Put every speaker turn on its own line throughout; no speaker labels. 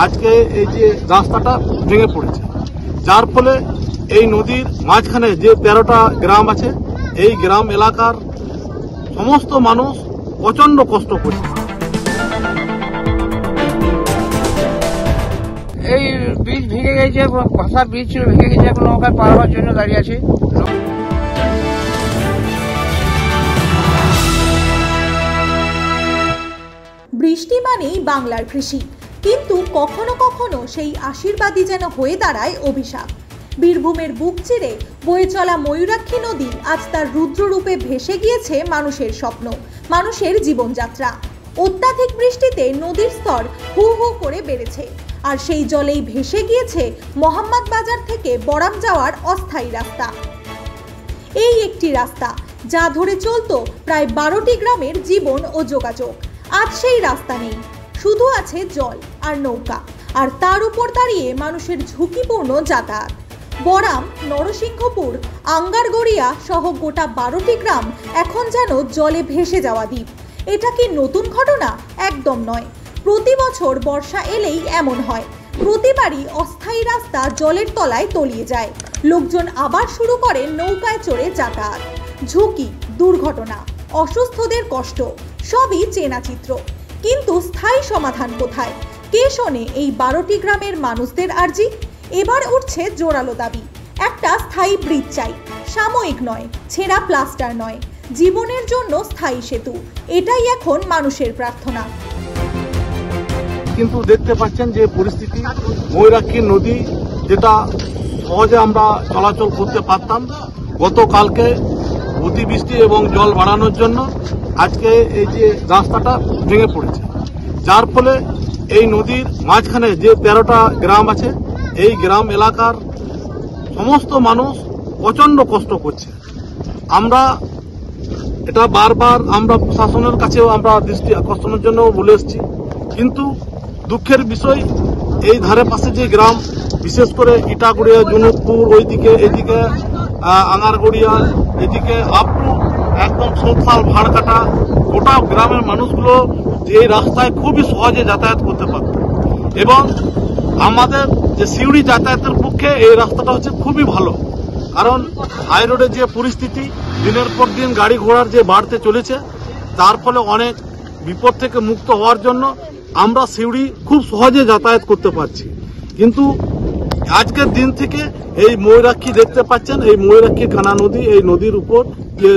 আজকে এই যে রাস্তাটা ভেঙে পড়েছে, যার ফলে এই নদীর মাঝখানে যে 13টা গ্রাম আছে, এই গ্রাম এলাকার সমস্ত মানুষ প্রচন্ড কষ্ট করছে।
এই ব্রিজ ভেঙে গেছে, ভাষা ব্রিজ ছিল ভেঙে গেছে, এখন নৌকায় পার হওয়ার জন্য দাঁড়িয়ে আছে।
বৃষ্টি মানেই বাংলার কৃষি, কিন্তু কখনো কখনো সেই আশীর্বাদই যেন হয়ে দাঁড়ায় অভিশাপ। বীরভূমের বুক চিরে বয়ে চলা ময়ূরাক্ষী নদী আজ তার রুদ্ররূপে ভেসে গিয়েছে মানুষের স্বপ্ন, মানুষের জীবনযাত্রা। অত্যাধিক বৃষ্টিতে নদীর স্তর হু হু করে বেড়েছে, আর সেই জলেই ভেসে গিয়েছে মোহাম্মদ বাজার থেকে বরাম যাওয়ার অস্থায়ী রাস্তা। এই একটি রাস্তা যা ধরে চলত প্রায় 12টি গ্রামের জীবন ও যোগাযোগ। আজ সেই রাস্তা নেই, শুধু আছে জল আর নৌকা, আর তার উপর দাঁড়িয়ে মানুষের ঝুঁকিপূর্ণ যাতায়াত। বরাম, নরসিংহপুর, আঙ্গারগড়িয়া সহ গোটা 12টি গ্রাম এখন যেন জলে ভেসে যাওয়া দ্বীপ। এটা কি নতুন ঘটনা? একদম নয়। প্রতি বছর বর্ষা এলেই এমন হয়। প্রতিবারই অস্থায়ী রাস্তা জলের তলায় তলিয়ে যায়, লোকজন আবার শুরু করে নৌকায় চড়ে যাতায়াত। ঝুঁকি, দুর্ঘটনা, অসুস্থদের কষ্ট সবই চেনা চিত্র, কিন্তু স্থায়ী সমাধান কোথায়? কে শোনে এই 12টি গ্রামের মানুষদের আর্জি? এবার উঠছে জোরালো দাবি, একটা স্থায়ী ব্রিজ চাই, সাময়িক নয়, ছেঁড়া প্লাস্টার নয়, জীবনের জন্য স্থায়ী সেতু। এটাই এখন মানুষের প্রার্থনা।
কিন্তু দেখতে পাচ্ছেন যে পরিস্থিতি, ময়ূরাক্ষী নদী যেটা সহজে আমরা চলাচল করতে পারতাম, গতকালকে অতিবৃষ্টি এবং জল বাড়ানোর জন্য আজকে এই যে রাস্তাটা ভেঙে পড়েছে, যার ফলে এই নদীর মাঝখানে যে 13টা গ্রাম আছে, এই গ্রাম এলাকার সমস্ত মানুষ প্রচন্ড কষ্ট করছে। আমরা এটা বারবার আমরা প্রশাসনের কাছেও আমরা দৃষ্টি আকর্ষণের জন্য বলে এসেছি, কিন্তু দুঃখের বিষয় এই ধারে পাশে যে গ্রাম, বিশেষ করে ইটাগড়িয়া, জুনুকপুর, ওইদিকে এদিকে আঙ্গারগড়িয়া, এদিকে আপটু একদম সোপসাল, ভাড়কাটা, গোটা গ্রামের মানুষগুলো এই রাস্তায় খুবই সহজে যাতায়াত করতে পারত। এবং আমাদের যে সিউড়ি যাতায়াতের পক্ষে এই রাস্তাটা হচ্ছে খুবই ভালো, কারণ হাই রোডের যে পরিস্থিতি, দিনের পর দিন গাড়ি ঘোড়ার যে বাড়তে চলেছে, তার ফলে অনেক বিপদ থেকে মুক্ত হওয়ার জন্য আমরা সিউড়ি খুব সহজে যাতায়াত করতে পারছি। কিন্তু আজকের দিন থেকে এই ময়ূরাক্ষী দেখতে পাচ্ছেন, এই ময়ূরাক্ষী কানা নদী, এই নদীর উপর যে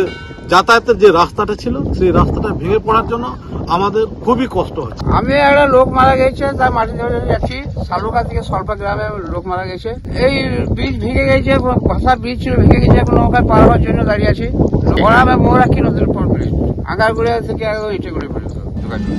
যাতায়াতের যে রাস্তাটা ছিল, সেই রাস্তাটা ভেঙে পড়ার জন্য আমাদের খুবই কষ্ট হচ্ছে।
আমি একটা লোক মারা গেছে, তার মাটি ধরে যাচ্ছি, শালুকা থেকে স্বল্পা গ্রামে লোক মারা গেছে। এই ব্রিজ ভেঙে গেছে, ভাষা ব্রিজ ছিল ভেঙে গেছে, এখন নৌকায় পার হওয়ার জন্য দাঁড়িয়ে আছে। বরামে ময়ূরাক্ষী নদীর উপর ব্রিজ, আঙ্গারগড়িয়া থেকে ইটাগড়িয়া পর্যন্ত যোগাযোগ।